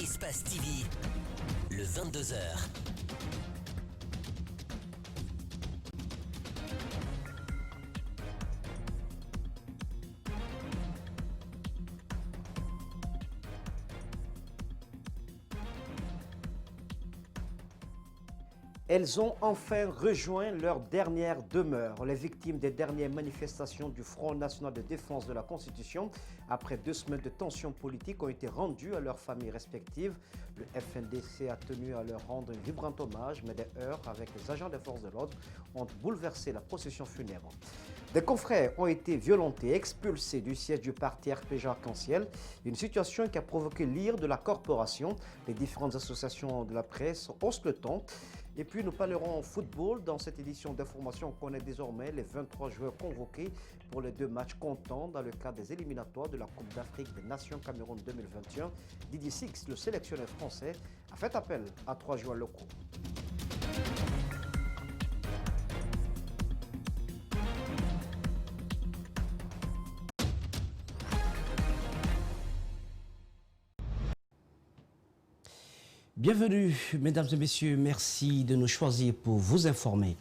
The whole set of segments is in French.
Espace TV, le 22h. Elles ont enfin rejoint leur dernière demeure. Les victimes des dernières manifestations du Front national de défense de la Constitution, après 2 semaines de tensions politiques, ont été rendues à leurs familles respectives. Le FNDC a tenu à leur rendre un vibrant hommage, mais des heurts avec les agents des forces de l'ordre ont bouleversé la procession funèbre. Des confrères ont été violentés, expulsés du siège du parti RPG Arc-en-Ciel, une situation qui a provoqué l'ire de la corporation. Les différentes associations de la presse haussent le ton. Et puis nous parlerons football. Dans cette édition d'information, on connaît désormais les 23 joueurs convoqués pour les 2 matchs comptants dans le cadre des éliminatoires de la Coupe d'Afrique des Nations Cameroun 2021. Didier Six, le sélectionneur français, a fait appel à 3 joueurs locaux. Bienvenue, mesdames et messieurs, merci de nous choisir pour vous informer.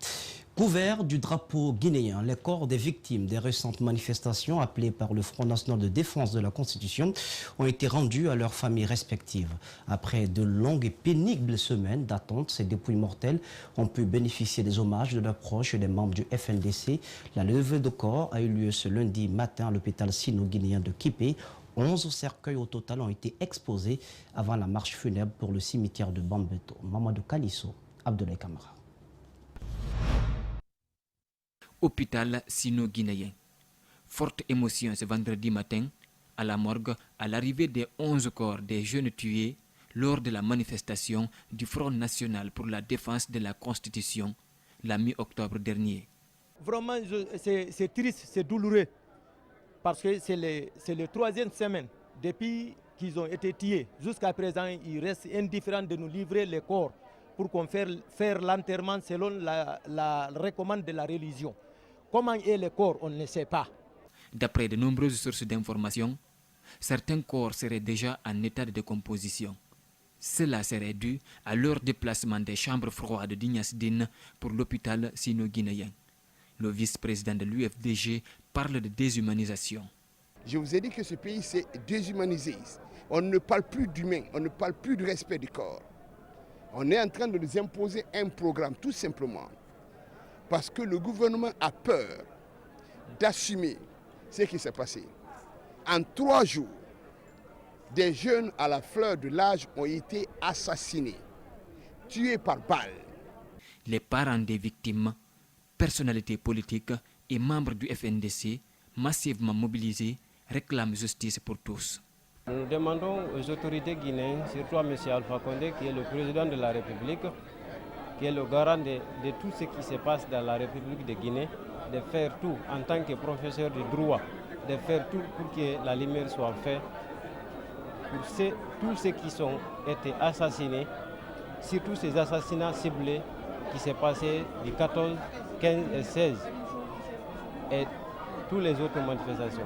Couvert du drapeau guinéen, les corps des victimes des récentes manifestations appelées par le Front national de défense de la Constitution ont été rendus à leurs familles respectives. Après de longues et pénibles semaines d'attente, ces dépouilles mortelles ont pu bénéficier des hommages de leurs proches et des membres du FNDC. La levée de corps a eu lieu ce lundi matin à l'hôpital sino-guinéen de Kipé. 11 cercueils au total ont été exposés avant la marche funèbre pour le cimetière de Bambeto. Mamadou Kalisso, Abdoulaye Kamara. Hôpital sino-guinéen. Forte émotion ce vendredi matin à la morgue à l'arrivée des 11 corps des jeunes tués lors de la manifestation du Front national pour la défense de la Constitution la mi-octobre dernier. Vraiment, c'est triste, c'est douloureux. Parce que c'est la 3e semaine depuis qu'ils ont été tués. Jusqu'à présent, il reste indifférent de nous livrer les corps pour qu'on fasse l'enterrement selon la recommande de la religion. Comment est le corps, on ne sait pas. D'après de nombreuses sources d'informations, certains corps seraient déjà en état de décomposition. Cela serait dû à leur déplacement des chambres froides d'Ignasdine pour l'hôpital sino-guinéen. Le vice-président de l'UFDG parle de déshumanisation. Je vous ai dit que ce pays s'est déshumanisé. On ne parle plus d'humain, on ne parle plus du respect du corps. On est en train de nous imposer un programme, tout simplement, parce que le gouvernement a peur d'assumer ce qui s'est passé. En 3 jours, des jeunes à la fleur de l'âge ont été assassinés, tués par balles. Les parents des victimes, personnalités politiques et membres du FNDC, massivement mobilisés, réclament justice pour tous. Nous demandons aux autorités guinéennes, surtout à M. Alpha Condé, qui est le président de la République, qui est le garant de tout ce qui se passe dans la République de Guinée, de faire tout en tant que professeur de droit, de faire tout pour que la lumière soit faite pour tous ceux qui ont été assassinés, surtout ces assassinats ciblés qui s'est passé du 14, 15 et 16 et toutes les autres manifestations.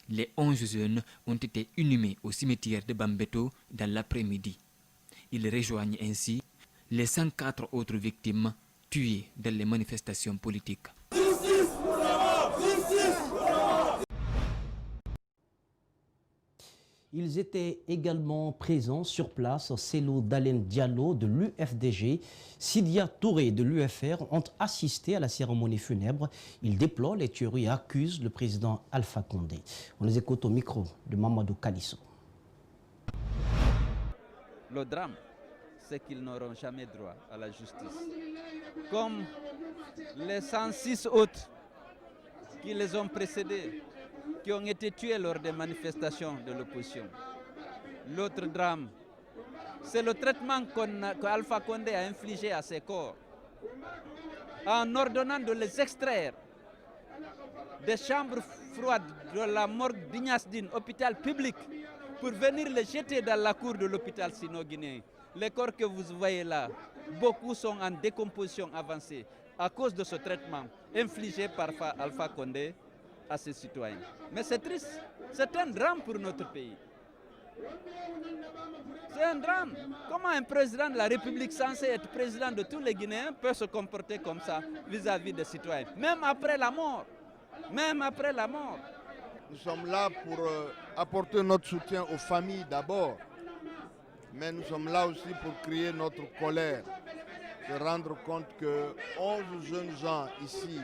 Les 11 jeunes ont été inhumés au cimetière de Bambeto dans l'après-midi. Ils rejoignent ainsi les 104 autres victimes tuées dans les manifestations politiques. Ils étaient également présents sur place. Cellou Dalein Diallo de l'UFDG, Sidia Touré de l'UFR ont assisté à la cérémonie funèbre. Ils déplorent les tueries et accusent le président Alpha Condé. On les écoute au micro de Mamadou Kalisso. Le drame, c'est qu'ils n'auront jamais droit à la justice. Comme les 106 autres qui les ont précédés, qui ont été tués lors des manifestations de l'opposition. L'autre drame, c'est le traitement qu'Alpha Condé a infligé à ces corps en ordonnant de les extraire des chambres froides de la morgue d'Ignasdine, hôpital public, pour venir les jeter dans la cour de l'hôpital sino-guinéen. Les corps que vous voyez là, beaucoup sont en décomposition avancée à cause de ce traitement infligé par Alpha Condé à ses citoyens. Mais c'est triste, c'est un drame pour notre pays. C'est un drame. Comment un président de la République censé être président de tous les Guinéens peut se comporter comme ça vis-à-vis des citoyens, même après la mort. Même après la mort. Nous sommes là pour apporter notre soutien aux familles d'abord, mais nous sommes là aussi pour crier notre colère, se rendre compte que 11 jeunes gens ici,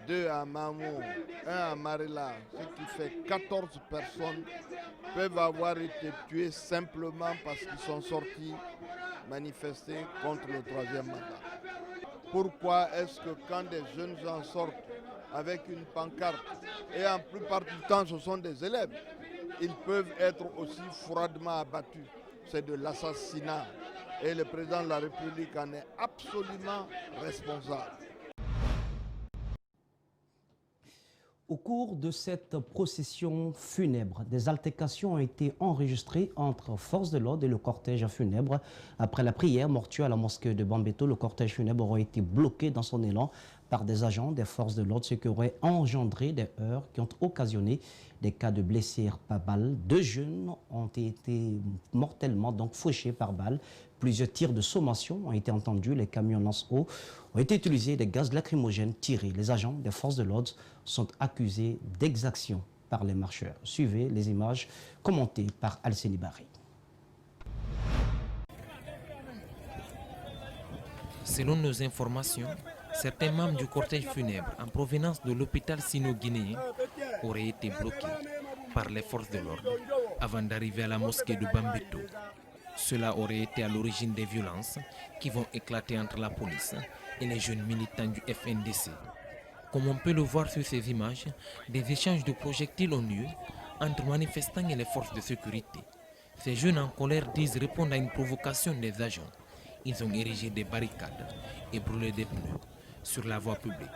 2 à Mamou, 1 à Marilla, ce qui fait 14 personnes, peuvent avoir été tués simplement parce qu'ils sont sortis manifester contre le 3e mandat. Pourquoi est-ce que quand des jeunes gens sortent avec une pancarte, et en plupart du temps ce sont des élèves, ils peuvent être aussi froidement abattus? C'est de l'assassinat et le président de la République en est absolument responsable. Au cours de cette procession funèbre, des altercations ont été enregistrées entre forces de l'ordre et le cortège funèbre. Après la prière mortuaire à la mosquée de Bambeto, le cortège funèbre aurait été bloqué dans son élan par des agents des forces de l'ordre, ce qui aurait engendré des heurts qui ont occasionné des cas de blessés par balle. 2 jeunes ont été mortellement fauchés par balle. Plusieurs tirs de sommation ont été entendus. Les camions lance-eau ont été utilisés, des gaz lacrymogènes tirés. Les agents des forces de l'ordre sont accusés d'exaction par les marcheurs. Suivez les images commentées par Alceni Barry. Selon nos informations, certains membres du cortège funèbre en provenance de l'hôpital sino-guinéen auraient été bloqués par les forces de l'ordre avant d'arriver à la mosquée de Bambeto. Cela aurait été à l'origine des violences qui vont éclater entre la police et les jeunes militants du FNDC. Comme on peut le voir sur ces images, des échanges de projectiles ont lieu entre manifestants et les forces de sécurité. Ces jeunes en colère disent répondre à une provocation des agents. Ils ont érigé des barricades et brûlé des pneus sur la voie publique.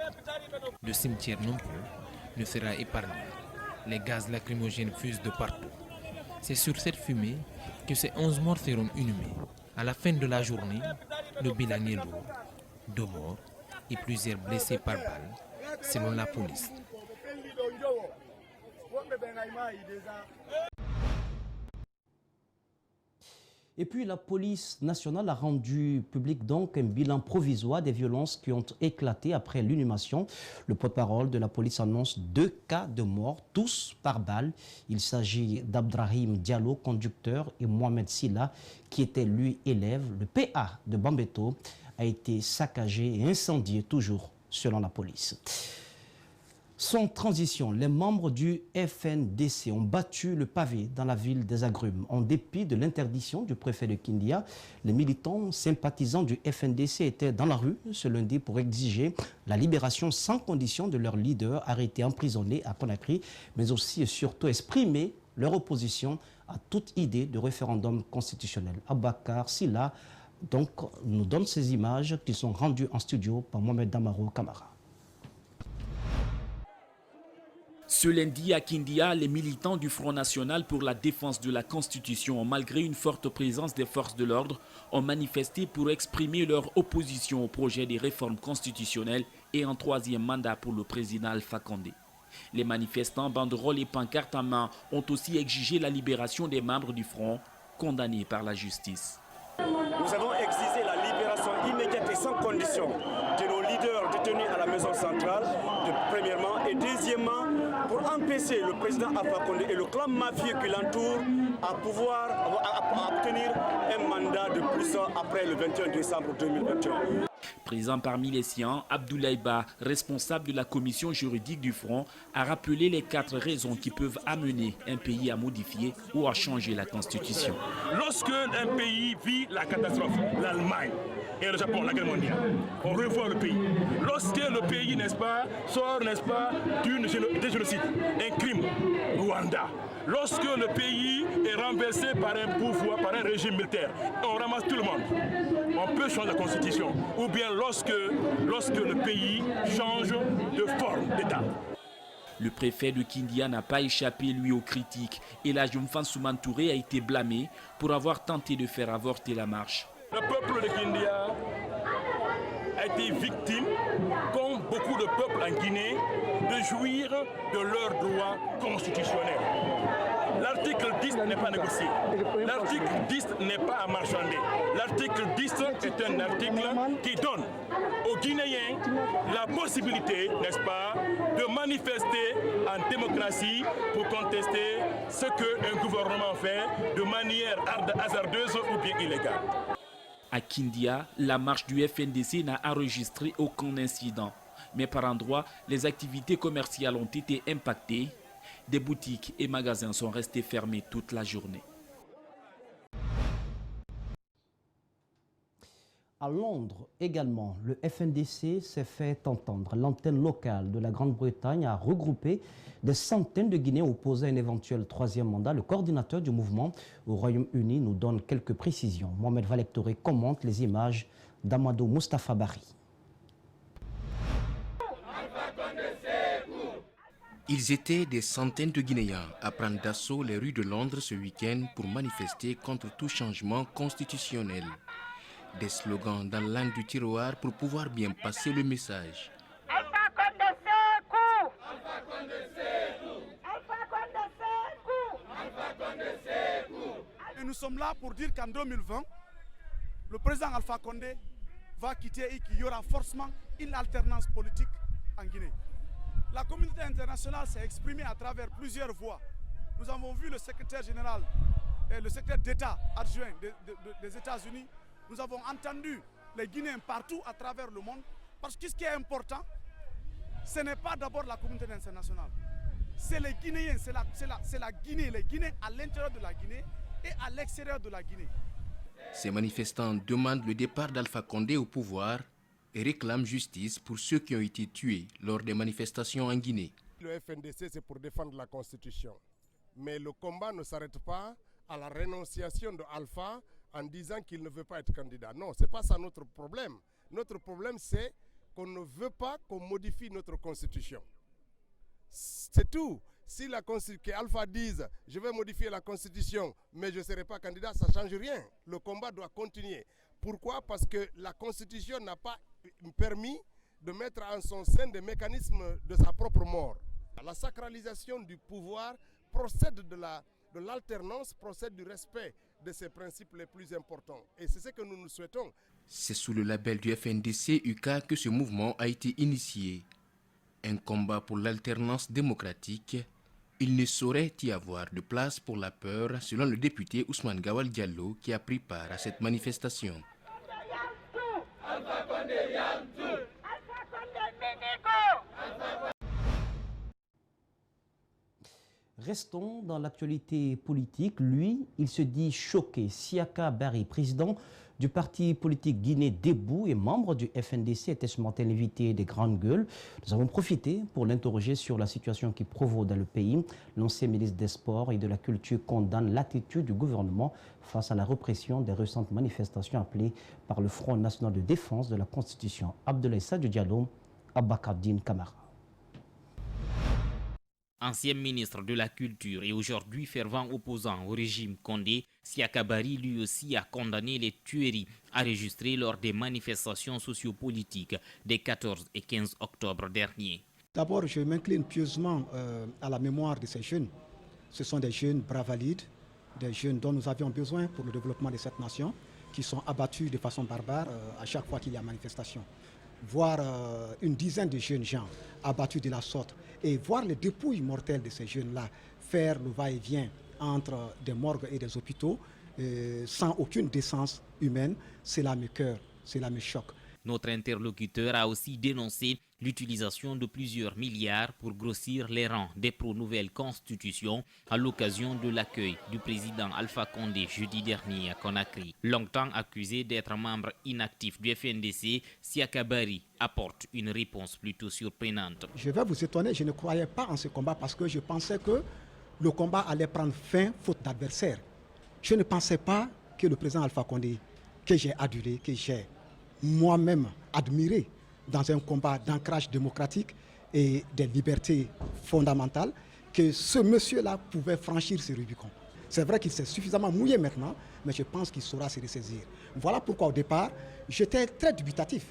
Le cimetière non plus ne sera épargné. Les gaz lacrymogènes fusent de partout. C'est sur cette fumée que ces 11 morts seront inhumés. À la fin de la journée, le bilan est lourd. 2 morts et plusieurs blessés par balle, selon la police. Et puis la police nationale a rendu public un bilan provisoire des violences qui ont éclaté après l'inhumation. Le porte-parole de la police annonce 2 cas de mort, tous par balle. Il s'agit d'Abdrahim Diallo, conducteur, et Mohamed Silla, qui était lui élève. Le PA de Bambeto a été saccagé et incendié, toujours selon la police. Sans transition, les membres du FNDC ont battu le pavé dans la ville des Agrumes. En dépit de l'interdiction du préfet de Kindia, les militants sympathisants du FNDC étaient dans la rue ce lundi pour exiger la libération sans condition de leur leader arrêté emprisonné à Conakry, mais aussi et surtout exprimer leur opposition à toute idée de référendum constitutionnel. Abakar Silla nous donne ces images qui sont rendues en studio par Mohamed Damaro Kamara. Ce lundi à Kindia, les militants du Front National pour la défense de la Constitution, malgré une forte présence des forces de l'ordre, ont manifesté pour exprimer leur opposition au projet des réformes constitutionnelles et un 3e mandat pour le président Alpha Condé. Les manifestants, banderoles et pancartes en main, ont aussi exigé la libération des membres du Front, condamnés par la justice. Nous avons exigé la libération immédiate et sans condition de nos leaders détenus à la maison centrale, premièrement, et deuxièmement, pour empêcher le président Alpha Condé et le clan mafieux qui l'entoure à obtenir un mandat de plus après le 21 décembre 2021. Présent parmi les siens, Abdoulaye Ba, responsable de la commission juridique du Front, a rappelé les 4 raisons qui peuvent amener un pays à modifier ou à changer la Constitution. Lorsque un pays vit la catastrophe, l'Allemagne et le Japon, la guerre mondiale, on revoit le pays. Lorsque le pays, n'est-ce pas, sort, n'est-ce pas, des génocides, un crime, Rwanda. Lorsque le pays est renversé par un pouvoir, par un régime militaire, on ramasse tout le monde. On peut changer la Constitution. Ou bien lorsque le pays change de forme d'État. Le préfet de Kindia n'a pas échappé, lui, aux critiques. Et la Jumfan Souman Touré a été blâmé pour avoir tenté de faire avorter la marche. Le peuple de Kindia a été victime, comme beaucoup de peuples en Guinée, de jouir de leurs droits constitutionnels. L'article 10 n'est pas négocié. L'article 10 n'est pas à marchander. L'article 10 est un article qui donne aux Guinéens la possibilité, n'est-ce pas, de manifester en démocratie pour contester ce qu'un gouvernement fait de manière hasardeuse ou bien illégale. À Kindia, la marche du FNDC n'a enregistré aucun incident. Mais par endroits, les activités commerciales ont été impactées. Des boutiques et magasins sont restés fermés toute la journée. À Londres également, le FNDC s'est fait entendre. L'antenne locale de la Grande-Bretagne a regroupé des centaines de Guinéens opposés à un éventuel troisième mandat. Le coordinateur du mouvement au Royaume-Uni nous donne quelques précisions. Mohamed Valectoré commente les images d'Amadou Moustapha Bari. Ils étaient des centaines de Guinéens à prendre d'assaut les rues de Londres ce week-end pour manifester contre tout changement constitutionnel. Des slogans dans la langue du tiroir pour pouvoir bien passer le message. Et nous sommes là pour dire qu'en 2020, le président Alpha Condé va quitter et qu'il y aura forcément une alternance politique en Guinée. La communauté internationale s'est exprimée à travers plusieurs voies. Nous avons vu le secrétaire général et le secrétaire d'État adjoint des États-Unis. Nous avons entendu les Guinéens partout à travers le monde. Parce que ce qui est important, ce n'est pas d'abord la communauté internationale. C'est les Guinéens, c'est la Guinée, les Guinéens à l'intérieur de la Guinée et à l'extérieur de la Guinée. Ces manifestants demandent le départ d'Alpha Condé au pouvoir et réclament justice pour ceux qui ont été tués lors des manifestations en Guinée. Le FNDC, c'est pour défendre la Constitution. Mais le combat ne s'arrête pas à la rénonciation d'Alpha en disant qu'il ne veut pas être candidat. Non, ce n'est pas ça notre problème. Notre problème, c'est qu'on ne veut pas qu'on modifie notre Constitution. C'est tout. Si Alpha dise « je vais modifier la Constitution, mais je ne serai pas candidat », ça ne change rien. Le combat doit continuer. Pourquoi? Parce que la Constitution n'a pas permis de mettre en son sein des mécanismes de sa propre mort. La sacralisation du pouvoir procède de l'alternance, procède du respect de ses principes les plus importants. Et c'est ce que nous souhaitons. C'est sous le label du FNDC-UK que ce mouvement a été initié. Un combat pour l'alternance démocratique. Il ne saurait y avoir de place pour la peur, selon le député Ousmane Gawal Diallo qui a pris part à cette manifestation. Restons dans l'actualité politique. Lui, il se dit choqué. Siaka Bari, président du parti politique Guinée Debout et membre du FNDC, était ce matin l'invité des Grandes Gueules. Nous avons profité pour l'interroger sur la situation qui prévaut dans le pays. L'ancien ministre des Sports et de la Culture condamne l'attitude du gouvernement face à la répression des récentes manifestations appelées par le Front national de défense de la Constitution. Abdoulaye Sadio Diallo, Abakardine Kamara. Ancien ministre de la Culture et aujourd'hui fervent opposant au régime Condé, Siaka Bari lui aussi a condamné les tueries enregistrées lors des manifestations sociopolitiques des 14 et 15 octobre dernier. D'abord, je m'incline pieusement à la mémoire de ces jeunes. Ce sont des jeunes bravalides, des jeunes dont nous avions besoin pour le développement de cette nation, qui sont abattus de façon barbare à chaque fois qu'il y a manifestation. Voir une dizaine de jeunes gens abattus de la sorte et voir les dépouilles mortelles de ces jeunes-là faire le va-et-vient entre des morgues et des hôpitaux sans aucune décence humaine, cela me cœur, cela me choque. Notre interlocuteur a aussi dénoncé l'utilisation de plusieurs milliards pour grossir les rangs des pro-nouvelle constitution à l'occasion de l'accueil du président Alpha Condé jeudi dernier à Conakry. Longtemps accusé d'être membre inactif du FNDC, Siaka Bari apporte une réponse plutôt surprenante. Je vais vous étonner, je ne croyais pas en ce combat parce que je pensais que le combat allait prendre fin faute d'adversaire. Je ne pensais pas que le président Alpha Condé, que j'ai adulé, que j'ai moi-même admiré dans un combat d'ancrage démocratique et des libertés fondamentales, que ce monsieur-là pouvait franchir ce Rubicon. C'est vrai qu'il s'est suffisamment mouillé maintenant, mais je pense qu'il saura se ressaisir. Voilà pourquoi au départ, j'étais très dubitatif.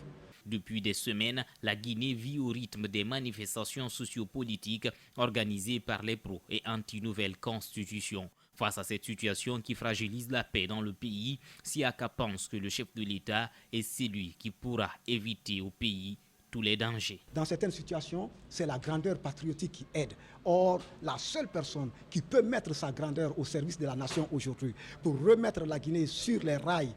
Depuis des semaines, la Guinée vit au rythme des manifestations sociopolitiques organisées par les pro- et anti-nouvelle constitution. Face à cette situation qui fragilise la paix dans le pays, Siaka pense que le chef de l'État est celui qui pourra éviter au pays tous les dangers. Dans certaines situations, c'est la grandeur patriotique qui aide. Or, la seule personne qui peut mettre sa grandeur au service de la nation aujourd'hui pour remettre la Guinée sur les rails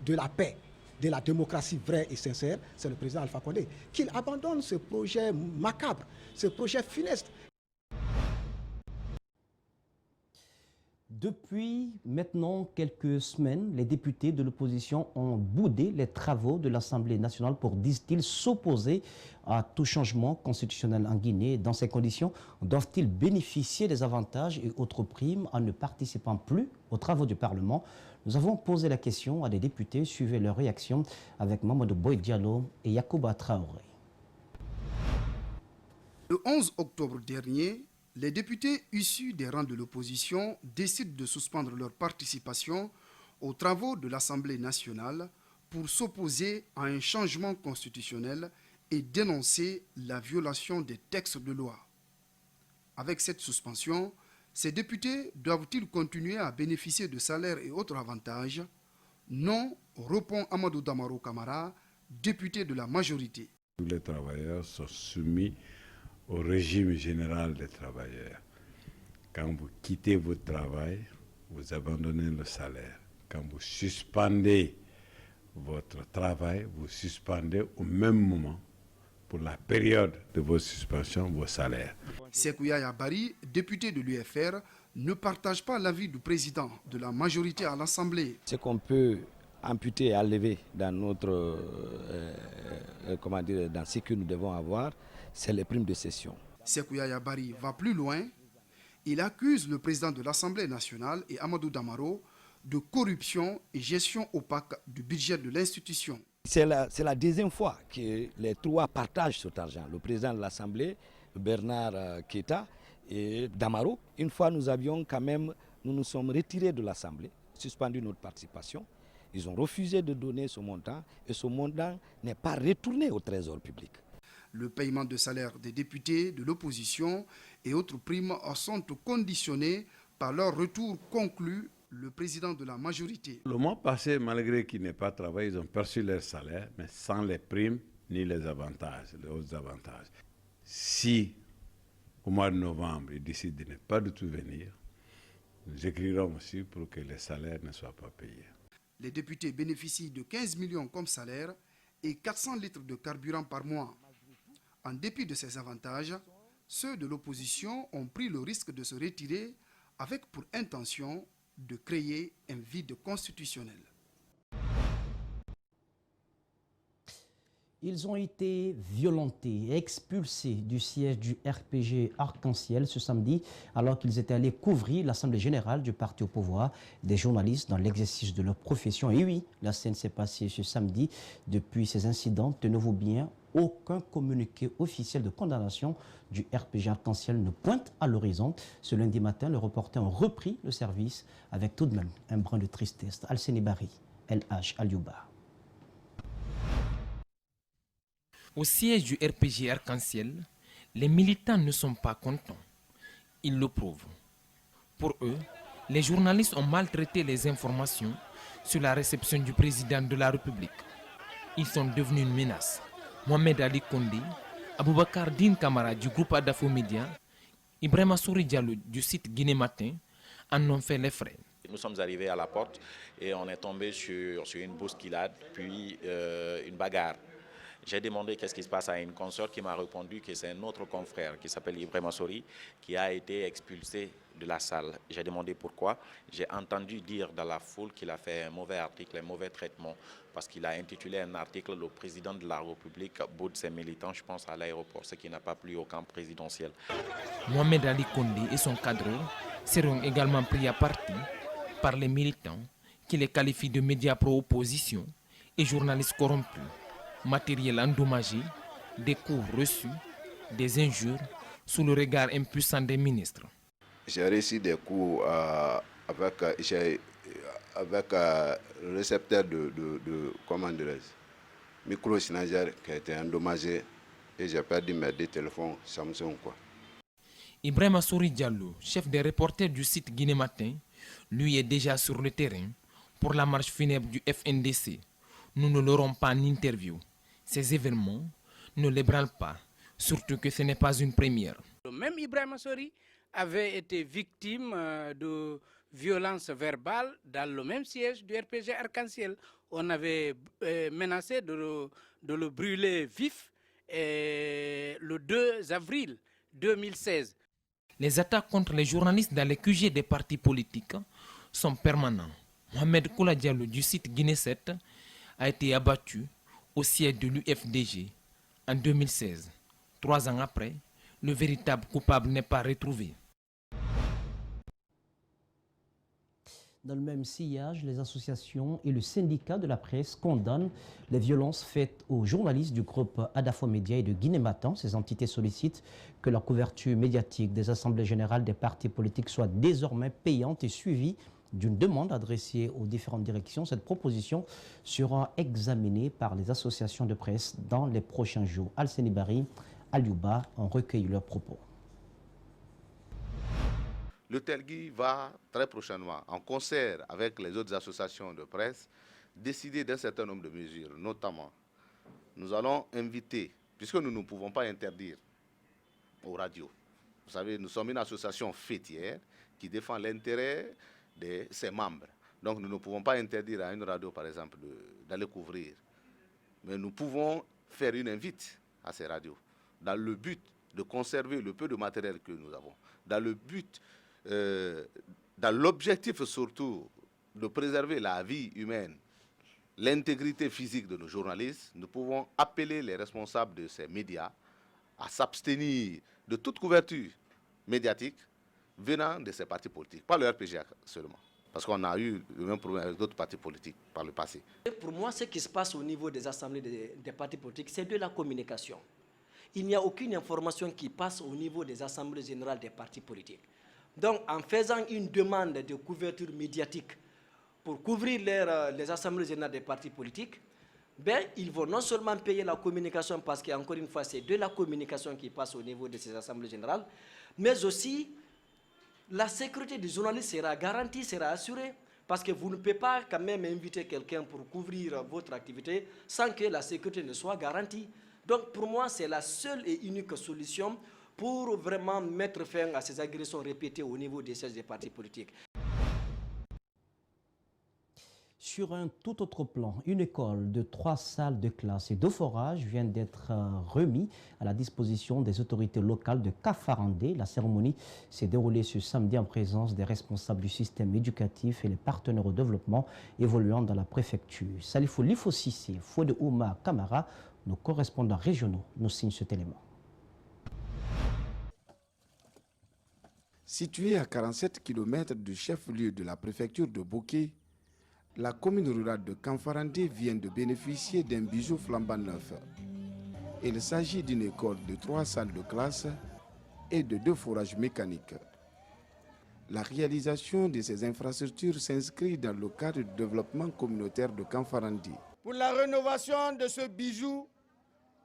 de la paix, de la démocratie vraie et sincère, c'est le président Alpha Condé. Qu'il abandonne ce projet macabre, ce projet funeste. Depuis maintenant quelques semaines, les députés de l'opposition ont boudé les travaux de l'Assemblée nationale pour, disent-ils, s'opposer à tout changement constitutionnel en Guinée. Dans ces conditions, doivent-ils bénéficier des avantages et autres primes en ne participant plus aux travaux du Parlement? Nous avons posé la question à des députés. Suivez leur réaction avec Mamadou Boy Diallo et Yacouba Traoré. Le 11 octobre dernier, les députés issus des rangs de l'opposition décident de suspendre leur participation aux travaux de l'Assemblée nationale pour s'opposer à un changement constitutionnel et dénoncer la violation des textes de loi. Avec cette suspension, ces députés doivent-ils continuer à bénéficier de salaires et autres avantages? Non, répond Amadou Damaro Camara, député de la majorité. Tous les travailleurs sont soumis au régime général des travailleurs. Quand vous quittez votre travail, vous abandonnez le salaire. Quand vous suspendez votre travail, vous suspendez au même moment, pour la période de votre suspension, vos salaires. Sékou Yaya Bari, député de l'UFR, ne partage pas l'avis du président de la majorité à l'Assemblée. Ce qu'on peut amputer et enlever dans notre, dans ce que nous devons avoir, c'est les primes de cession. Sékou Yaya Bari va plus loin. Il accuse le président de l'Assemblée nationale et Amadou Damaro de corruption et gestion opaque du budget de l'institution. C'est la deuxième fois que les trois partagent cet argent. Le président de l'Assemblée, Bernard Keita et Damaro. Une fois, nous nous sommes retirés de l'Assemblée, suspendu notre participation. Ils ont refusé de donner ce montant et ce montant n'est pas retourné au trésor public. Le paiement de salaire des députés de l'opposition et autres primes sont conditionnés par leur retour conclu, le président de la majorité. Le mois passé, malgré qu'ils n'aient pas travaillé, ils ont perçu leur salaire, mais sans les primes ni les avantages, les autres avantages. Si, au mois de novembre, ils décident de ne pas du tout venir, nous écrirons aussi pour que les salaires ne soient pas payés. Les députés bénéficient de 15 millions comme salaire et 400 litres de carburant par mois. En dépit de ces avantages, ceux de l'opposition ont pris le risque de se retirer avec pour intention de créer un vide constitutionnel. Ils ont été violentés et expulsés du siège du RPG Arc-en-Ciel ce samedi alors qu'ils étaient allés couvrir l'Assemblée générale du parti au pouvoir, des journalistes dans l'exercice de leur profession. Et oui, la scène s'est passée ce samedi. Depuis ces incidents, tenez-vous bien, aucun communiqué officiel de condamnation du RPG Arc-en-Ciel ne pointe à l'horizon. Ce lundi matin, les reporters ont repris le service avec tout de même un brin de tristesse. Alceni Bari, LH Aliouba. Au siège du RPG Arc-en-Ciel, les militants ne sont pas contents. Ils le prouvent. Pour eux, les journalistes ont maltraité les informations sur la réception du président de la République. Ils sont devenus une menace. Mohamed Ali Kondé, Aboubakar Din Kamara du groupe Adafo Média, Ibrahima Souri Diallo du site Guinée Matin en ont fait les frais. Nous sommes arrivés à la porte et on est tombé sur une bousculade, puis une bagarre. J'ai demandé qu'est-ce qui se passe à une consoeur qui m'a répondu que c'est un autre confrère qui s'appelle Ibrahima Souri qui a été expulsé de la salle. J'ai demandé pourquoi. J'ai entendu dire dans la foule qu'il a fait un mauvais article, un mauvais traitement, parce qu'il a intitulé un article « Le président de la République boude ses militants », je pense, à l'aéroport, ce qui n'a pas plu au camp présidentiel. Mohamed Ali Kondé et son cadreur seront également pris à partie par les militants qui les qualifient de médias pro-opposition et journalistes corrompus. Matériel endommagé, des coups reçus, des injures sous le regard impuissant des ministres. J'ai reçu des coups avec le récepteur de comment dirais-je, micro Schneider qui a été endommagé et j'ai perdu mes 2 téléphones Samsung, quoi. Ibrahima Souri Diallo, chef des reporters du site Guinée Matin, lui est déjà sur le terrain pour la marche funèbre du FNDC. Nous ne l'aurons pas en interview. Ces événements ne l'ébranlent pas, surtout que ce n'est pas une première. Même Ibrahima Souri avait été victime de violences verbales dans le même siège du RPG Arc-en-Ciel. On avait menacé de le brûler vif le 2 avril 2016. Les attaques contre les journalistes dans les QG des partis politiques sont permanentes. Mohamed Koula Diallo du site Guinée 7 a été abattu au siège de l'UFDG en 2016. 3 ans après, le véritable coupable n'est pas retrouvé. Dans le même sillage, les associations et le syndicat de la presse condamnent les violences faites aux journalistes du groupe Adafo Média et de Guinée Matin. Ces entités sollicitent que la couverture médiatique des assemblées générales des partis politiques soit désormais payante et suivie d'une demande adressée aux différentes directions. Cette proposition sera examinée par les associations de presse dans les prochains jours. Alseni Bari, Aliouba ont recueilli leurs propos. Le Telgui va très prochainement, en concert avec les autres associations de presse, décider d'un certain nombre de mesures. Notamment, nous allons inviter, puisque nous ne pouvons pas interdire aux radios. Vous savez, nous sommes une association fêtière qui défend l'intérêt de ses membres. Donc nous ne pouvons pas interdire à une radio, par exemple, d'aller couvrir. Mais nous pouvons faire une invite à ces radios, dans le but de conserver le peu de matériel que nous avons, dans le but dans l'objectif surtout de préserver la vie humaine, l'intégrité physique de nos journalistes. Nous pouvons appeler les responsables de ces médias à s'abstenir de toute couverture médiatique venant de ces partis politiques, pas le RPG seulement, parce qu'on a eu le même problème avec d'autres partis politiques par le passé. Pour moi, ce qui se passe au niveau des assemblées des partis politiques, c'est de la communication. Il n'y a aucune information qui passe au niveau des assemblées générales des partis politiques. Donc, en faisant une demande de couverture médiatique pour couvrir les assemblées générales des partis politiques, ben, ils vont non seulement payer la communication, parce qu'encore une fois, c'est de la communication qui passe au niveau de ces assemblées générales, mais aussi la sécurité des journalistes sera garantie, sera assurée, parce que vous ne pouvez pas quand même inviter quelqu'un pour couvrir votre activité sans que la sécurité ne soit garantie. Donc, pour moi, c'est la seule et unique solution pour vraiment mettre fin à ces agressions répétées au niveau des sièges des partis politiques. Sur un tout autre plan, une école de 3 salles de classe et 2 forages vient d'être remis à la disposition des autorités locales de Kafarandé. La cérémonie s'est déroulée ce samedi en présence des responsables du système éducatif et les partenaires au développement évoluant dans la préfecture. Salifou Lifosissé, Fouede Ouma Kamara, nos correspondants régionaux nous signent cet élément. Située à 47 km du chef-lieu de la préfecture de Boké, la commune rurale de Kamfarandé vient de bénéficier d'un bijou flambant neuf. Il s'agit d'une école de 3 salles de classe et de 2 forages mécaniques. La réalisation de ces infrastructures s'inscrit dans le cadre du développement communautaire de Kamfarandé. Pour la rénovation de ce bijou,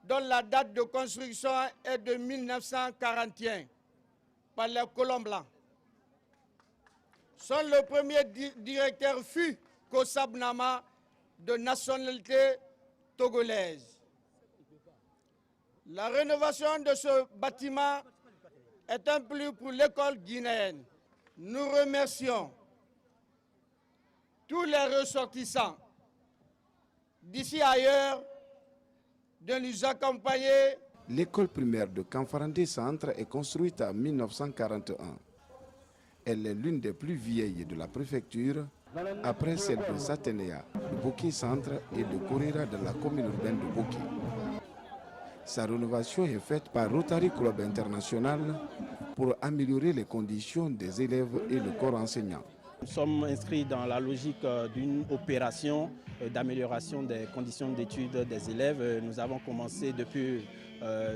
dont la date de construction est de 1941, par les colons blancs. Son le premier directeur fut Kossab Nama, de nationalité togolaise. La rénovation de ce bâtiment est un plus pour l'école guinéenne. Nous remercions tous les ressortissants d'ici ailleurs de nous accompagner. L'école primaire de Kamfarandé Centre est construite en 1941. Elle est l'une des plus vieilles de la préfecture, après celle de Satenea, de Boké Centre et de Korera de la commune urbaine de Boké. Sa rénovation est faite par Rotary Club International pour améliorer les conditions des élèves et le corps enseignant. Nous sommes inscrits dans la logique d'une opération d'amélioration des conditions d'études des élèves. Nous avons commencé depuis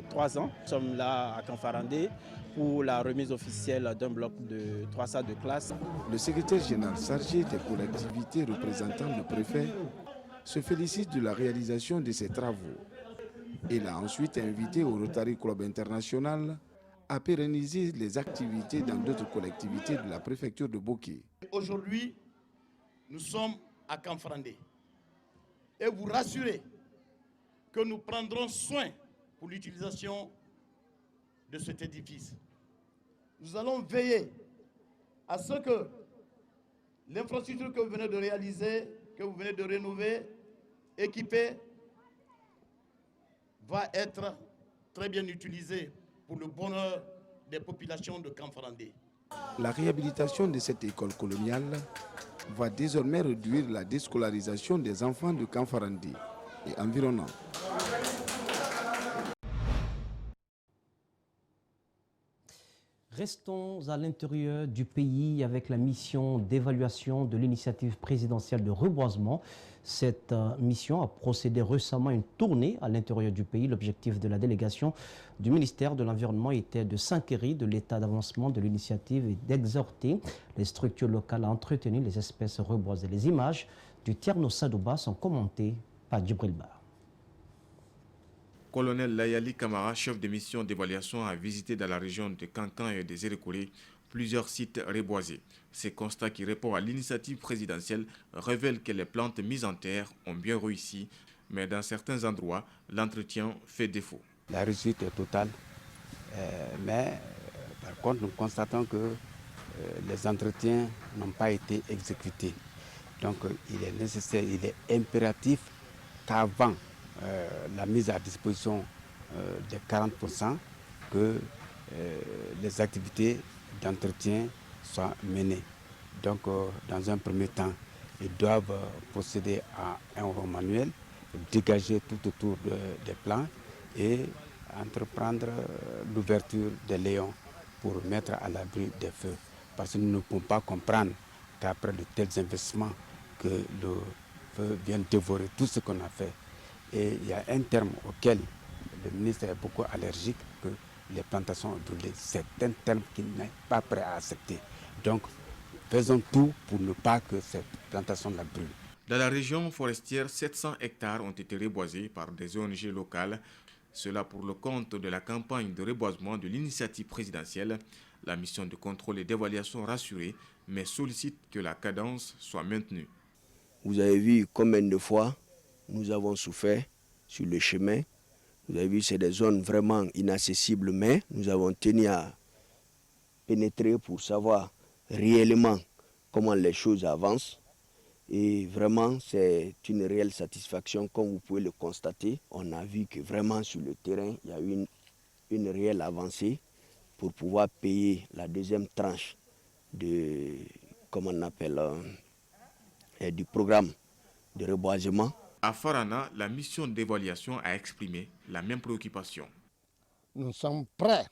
3 ans. Nous sommes là à Kamfarandé pour la remise officielle d'un bloc de 3 salles de classe. Le secrétaire général chargé des collectivités représentant le préfet se félicite de la réalisation de ces travaux. Il a ensuite invité au Rotary Club International à pérenniser les activités dans d'autres collectivités de la préfecture de Boké. Aujourd'hui, nous sommes à Kanfarandé et vous rassurez que nous prendrons soin pour l'utilisation de cet édifice. Nous allons veiller à ce que l'infrastructure que vous venez de réaliser, que vous venez de rénover, équiper, va être très bien utilisée pour le bonheur des populations de Kanfarandé. La réhabilitation de cette école coloniale va désormais réduire la déscolarisation des enfants de Kanfarandé et environnants. Restons à l'intérieur du pays avec la mission d'évaluation de l'initiative présidentielle de reboisement. Cette mission a procédé récemment à une tournée à l'intérieur du pays. L'objectif de la délégation du ministère de l'Environnement était de s'inquérir de l'état d'avancement de l'initiative et d'exhorter les structures locales à entretenir les espèces reboisées. Les images du Tierno Sadouba sont commentées par Djibril Ba. Colonel Layali Kamara, chef de mission d'évaluation, a visité dans la région de Kankan et des Erekouré plusieurs sites reboisés. Ces constats qui répondent à l'initiative présidentielle révèlent que les plantes mises en terre ont bien réussi, mais dans certains endroits, l'entretien fait défaut. La réussite est totale, mais par contre, nous constatons que les entretiens n'ont pas été exécutés. Donc il est nécessaire, il est impératif qu'avant la mise à disposition des 40%, que les activités d'entretien soient menées. Donc, dans un premier temps, ils doivent procéder à un rond manuel, dégager tout autour des plants et entreprendre l'ouverture des léons pour mettre à l'abri des feux. Parce que nous ne pouvons pas comprendre qu'après de tels investissements, que le feu vienne dévorer tout ce qu'on a fait. Et il y a un terme auquel le ministre est beaucoup allergique, que les plantations brûlées. C'est un terme qu'il n'est pas prêt à accepter. Donc, faisons tout pour ne pas que cette plantation la brûle. Dans la région forestière, 700 hectares ont été reboisés par des ONG locales. Cela pour le compte de la campagne de reboisement de l'initiative présidentielle. La mission de contrôle et d'évaluation rassurée, mais sollicite que la cadence soit maintenue. Vous avez vu combien de fois nous avons souffert sur le chemin. Vous avez vu, c'est des zones vraiment inaccessibles, mais nous avons tenu à pénétrer pour savoir réellement comment les choses avancent. Et vraiment, c'est une réelle satisfaction, comme vous pouvez le constater. On a vu que vraiment sur le terrain, il y a eu une réelle avancée pour pouvoir payer la deuxième tranche de, comment on appelle, du programme de reboisement. À Farana, la mission d'évaluation a exprimé la même préoccupation. Nous sommes prêts,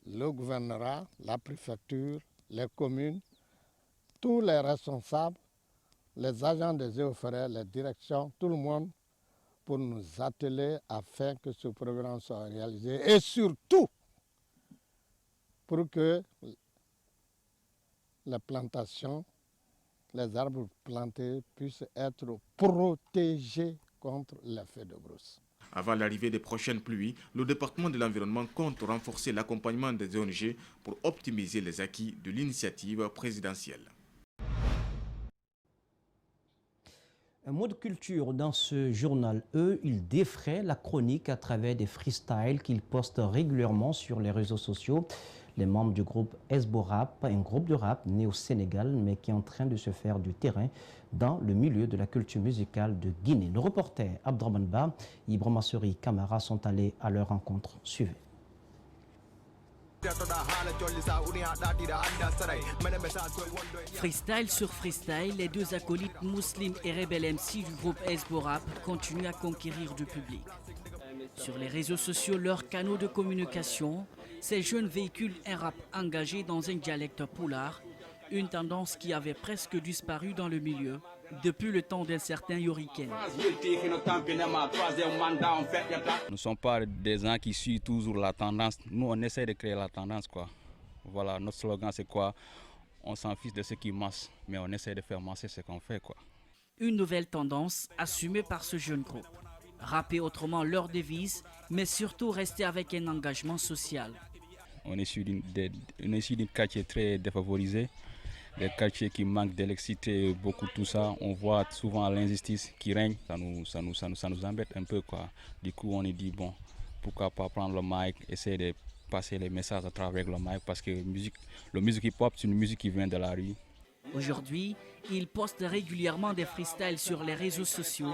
le gouvernorat, la préfecture, les communes, tous les responsables, les agents des eaux et forêts, les directions, tout le monde, pour nous atteler afin que ce programme soit réalisé et surtout pour que les plantations, les arbres plantés puissent être protégés contre l'effet de brousse. Avant l'arrivée des prochaines pluies, le département de l'environnement compte renforcer l'accompagnement des ONG pour optimiser les acquis de l'initiative présidentielle. Un mot de culture dans ce journal. Ils défraient la chronique à travers des freestyles qu'ils postent régulièrement sur les réseaux sociaux. Les membres du groupe Esborap, un groupe de rap né au Sénégal, mais qui est en train de se faire du terrain dans le milieu de la culture musicale de Guinée. Le reporter Abdraman Ba et Ibrahima Sori Kamara sont allés à leur rencontre. Suivez. Freestyle sur freestyle, les deux acolytes Mousseline et Rebel MC du groupe Esborap continuent à conquérir du public. Sur les réseaux sociaux, leurs canaux de communication, ces jeunes véhiculent un rap engagé dans un dialecte poulard, une tendance qui avait presque disparu dans le milieu depuis le temps d'un certain Yoriken. Nous ne sommes pas des gens qui suivent toujours la tendance. Nous, on essaie de créer la tendance, quoi. Voilà, notre slogan, c'est quoi? On s'en fiche de ce qui masse, mais on essaie de faire masser ce qu'on fait, quoi. Une nouvelle tendance assumée par ce jeune groupe. Rapper autrement leur devise, mais surtout rester avec un engagement social. On est issu d'un quartier très défavorisé, des quartiers qui manquent d'électricité, beaucoup tout ça. On voit souvent l'injustice qui règne, ça nous embête un peu, quoi. Du coup, on est dit, bon, pourquoi pas prendre le mic, essayer de passer les messages à travers le mic, parce que le musique hip-hop, c'est une musique qui vient de la rue. Aujourd'hui, ils postent régulièrement des freestyles sur les réseaux sociaux,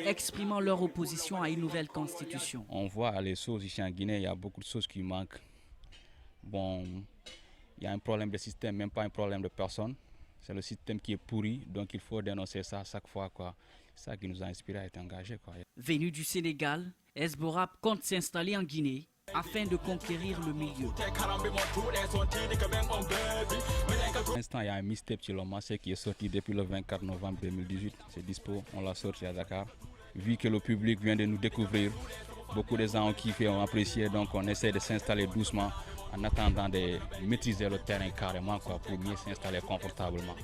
exprimant leur opposition à une nouvelle constitution. On voit les choses ici en Guinée, il y a beaucoup de choses qui manquent. Bon, il y a un problème de système, même pas un problème de personne. C'est le système qui est pourri, donc il faut dénoncer ça à chaque fois, quoi. C'est ça qui nous a inspiré à être engagés, quoi. Venu du Sénégal, Esborap compte s'installer en Guinée afin de conquérir le milieu. Pour l'instant, il y a un mixtape sur le marché qui est sorti depuis le 24 novembre 2018. C'est dispo, on l'a sorti à Dakar. Vu que le public vient de nous découvrir, beaucoup de gens ont kiffé, ont apprécié, donc on essaie de s'installer doucement en attendant de maîtriser le terrain carrément, quoi, pour mieux s'installer confortablement.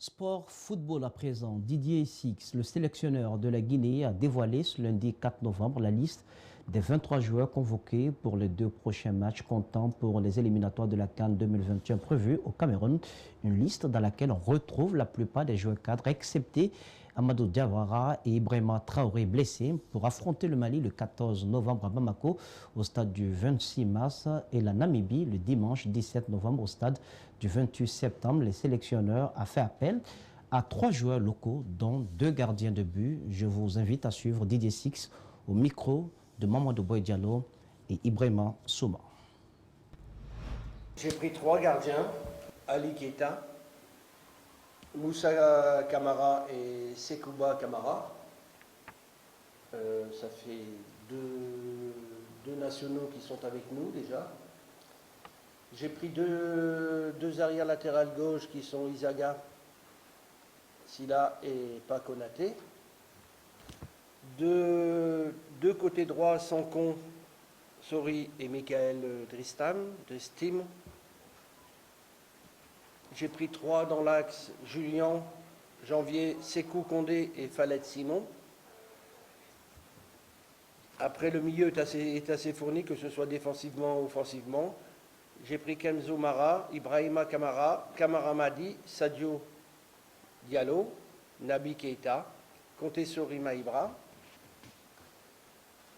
Sport football à présent. Didier Six, le sélectionneur de la Guinée, a dévoilé ce lundi 4 novembre la liste des 23 joueurs convoqués pour les 2 prochains matchs comptant pour les éliminatoires de la CAN 2021 prévus au Cameroun. Une liste dans laquelle on retrouve la plupart des joueurs cadres, excepté Amadou Diawara et Ibrahima Traoré blessés, pour affronter le Mali le 14 novembre à Bamako au stade du 26 mars et la Namibie le dimanche 17 novembre au stade du 28 septembre. Les sélectionneurs ont fait appel à 3 joueurs locaux, dont 2 gardiens de but. Je vous invite à suivre Didier Six au micro de Mamadou Boy Diallo et Ibrahima Souma. J'ai pris 3 gardiens, Ali Keita, Moussa Kamara et Sekouba Kamara. Ça fait deux nationaux qui sont avec nous déjà. J'ai pris deux arrières latérales gauche qui sont Izaga, Silla et Pakonaté. Deux côtés droits, Sankon, Sori et Michael Dristim. J'ai pris 3 dans l'axe, Julien, Janvier, Sékou Condé et Falette Simon. Après, le milieu est assez fourni, que ce soit défensivement ou offensivement. J'ai pris Kemzo Mara, Ibrahima Kamara, Kamara Madi, Sadio Diallo, Nabi Keita, Conté Sori Maïbra,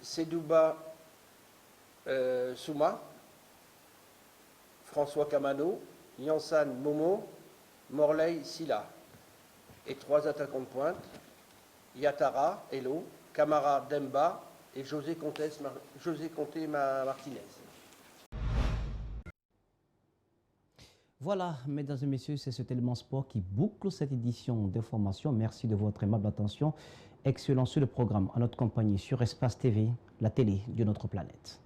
Sedouba Souma, François Kamano, Yansan Momo, Morley Silla. Et 3 attaquants de pointe, Yatara, Elo, Kamara Demba et José Conté Martinez. Voilà, mesdames et messieurs, c'est cet élément sport qui boucle cette édition d'information. Merci de votre aimable attention. Excellent sur le programme, à notre compagnie sur Espace TV, la télé de notre planète.